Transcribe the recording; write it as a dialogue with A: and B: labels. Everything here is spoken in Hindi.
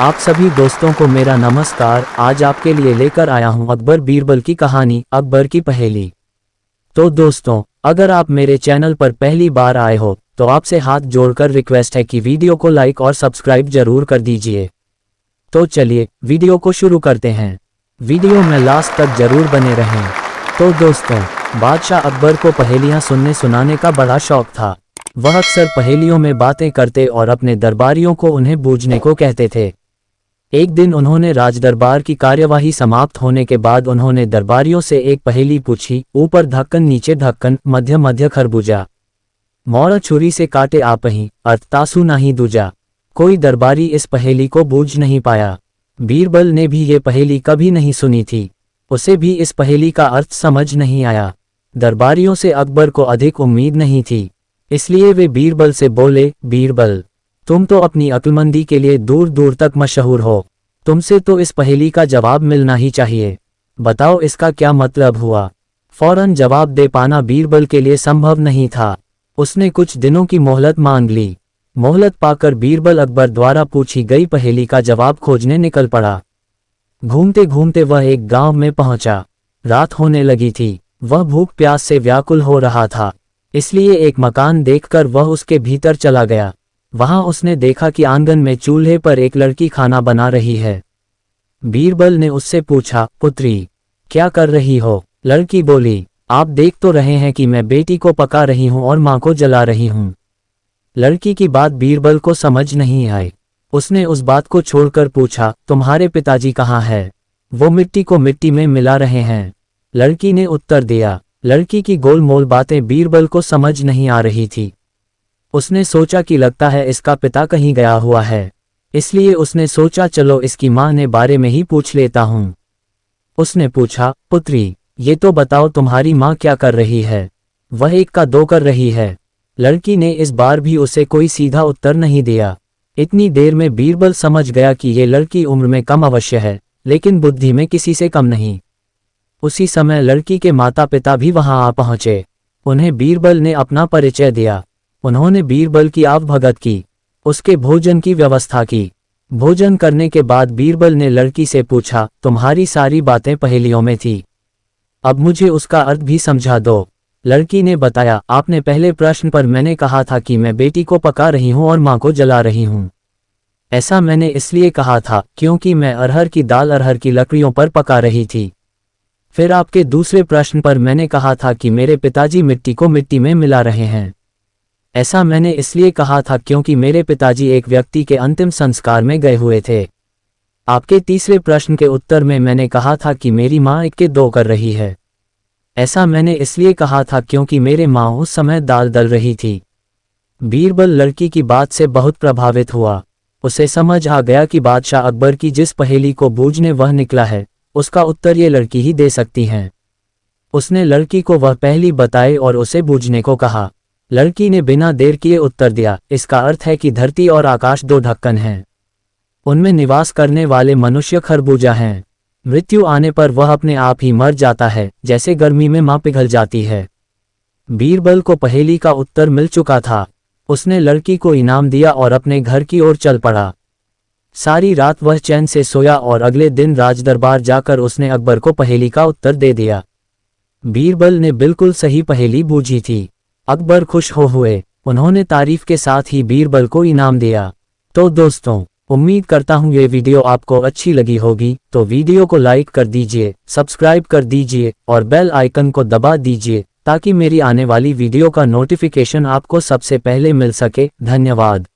A: आप सभी दोस्तों को मेरा नमस्कार। आज आपके लिए लेकर आया हूं अकबर बीरबल की कहानी, अकबर की पहेली। तो दोस्तों, अगर आप मेरे चैनल पर पहली बार आए हो तो आपसे हाथ जोड़कर रिक्वेस्ट है कि वीडियो को लाइक और सब्सक्राइब जरूर कर दीजिए। तो चलिए वीडियो को शुरू करते हैं। वीडियो में लास्ट तक जरूर बने रहें। तो दोस्तों, बादशाह अकबर को पहेलियां सुनाने का बड़ा शौक था। वह अक्सर पहेलियों में बातें करते और अपने दरबारियों को उन्हें बूझने को कहते थे। एक दिन उन्होंने राजदरबार की कार्यवाही समाप्त होने के बाद उन्होंने दरबारियों से एक पहेली पूछी। ऊपर ढक्कन नीचे ढक्कन, मध्य मध्य खरबूजा, मोर छुरी से काटे आपही, अर्थ तासु नाही दूजा। कोई दरबारी इस पहेली को बूझ नहीं पाया। बीरबल ने भी ये पहेली कभी नहीं सुनी थी। उसे भी इस पहेली का अर्थ समझ नहीं आया। दरबारियों से अकबर को अधिक उम्मीद नहीं थी, इसलिए वे बीरबल से बोले, बीरबल, तुम तो अपनी अक्लमंदी के लिए दूर दूर तक मशहूर हो। तुमसे तो इस पहेली का जवाब मिलना ही चाहिए। बताओ इसका क्या मतलब हुआ। फौरन जवाब दे पाना बीरबल के लिए संभव नहीं था। उसने कुछ दिनों की मोहलत मांग ली। मोहलत पाकर बीरबल अकबर द्वारा पूछी गई पहेली का जवाब खोजने निकल पड़ा। घूमते घूमते वह एक गांव में पहुंचा। रात होने लगी थी। वह भूख प्यास से व्याकुल हो रहा था, इसलिए एक मकान देखकर वह उसके भीतर चला गया। वहां उसने देखा कि आंगन में चूल्हे पर एक लड़की खाना बना रही है। बीरबल ने उससे पूछा, पुत्री, क्या कर रही हो? लड़की बोली, आप देख तो रहे हैं कि मैं बेटी को पका रही हूं और मां को जला रही हूं। लड़की की बात बीरबल को समझ नहीं आई। उसने उस बात को छोड़कर पूछा, तुम्हारे पिताजी कहाँ है? वो मिट्टी को मिट्टी में मिला रहे हैं। लड़की ने उत्तर दिया। लड़की की गोलमोल बातें बीरबल को समझ नहीं आ रही थी। उसने सोचा कि लगता है इसका पिता कहीं गया हुआ है, इसलिए उसने सोचा चलो इसकी मां ने बारे में ही पूछ लेता हूं। उसने पूछा, पुत्री, ये तो बताओ तुम्हारी मां क्या कर रही है? वह एक का दो कर रही है। लड़की ने इस बार भी उसे कोई सीधा उत्तर नहीं दिया। इतनी देर में बीरबल समझ गया कि ये लड़की उम्र में कम अवश्य है, लेकिन बुद्धि में किसी से कम नहीं। उसी समय लड़की के माता पिता भी वहां आ पहुंचे। उन्हें बीरबल ने अपना परिचय दिया। उन्होंने बीरबल की आवभगत की, उसके भोजन की व्यवस्था की। भोजन करने के बाद बीरबल ने लड़की से पूछा, तुम्हारी सारी बातें पहेलियों में थी, अब मुझे उसका अर्थ भी समझा दो। लड़की ने बताया, आपने पहले प्रश्न पर मैंने कहा था कि मैं बेटी को पका रही हूं और मां को जला रही हूं। ऐसा मैंने इसलिए कहा था क्योंकि मैं अरहर की दाल अरहर की लकड़ियों पर पका रही थी। फिर आपके दूसरे प्रश्न पर मैंने कहा था कि मेरे पिताजी मिट्टी को मिट्टी में मिला रहे हैं। ऐसा मैंने इसलिए कहा था क्योंकि मेरे पिताजी एक व्यक्ति के अंतिम संस्कार में गए हुए थे। आपके तीसरे प्रश्न के उत्तर में मैंने कहा था कि मेरी मां एक के दो कर रही है। ऐसा मैंने इसलिए कहा था क्योंकि मेरे मां उस समय दाल दल रही थी। बीरबल लड़की की बात से बहुत प्रभावित हुआ। उसे समझ आ गया कि बादशाह अकबर की जिस पहेली को बूझने वह निकला है, उसका उत्तर ये लड़की ही दे सकती हैं। उसने लड़की को वह पहेली बताई और उसे बूझने को कहा। लड़की ने बिना देर किए उत्तर दिया, इसका अर्थ है कि धरती और आकाश दो ढक्कन हैं। उनमें निवास करने वाले मनुष्य खरबूजा हैं। मृत्यु आने पर वह अपने आप ही मर जाता है, जैसे गर्मी में मां पिघल जाती है। बीरबल को पहेली का उत्तर मिल चुका था। उसने लड़की को इनाम दिया और अपने घर की ओर चल पड़ा। सारी रात वह चैन से सोया और अगले दिन राजदरबार जाकर उसने अकबर को पहेली का उत्तर दे दिया। बीरबल ने बिल्कुल सही पहेली बूझी थी। अकबर खुश हुए। उन्होंने तारीफ के साथ ही बीरबल को इनाम दिया। तो दोस्तों, उम्मीद करता हूँ ये वीडियो आपको अच्छी लगी होगी। तो वीडियो को लाइक कर दीजिए, सब्सक्राइब कर दीजिए और बेल आइकन को दबा दीजिए ताकि मेरी आने वाली वीडियो का नोटिफिकेशन आपको सबसे पहले मिल सके। धन्यवाद।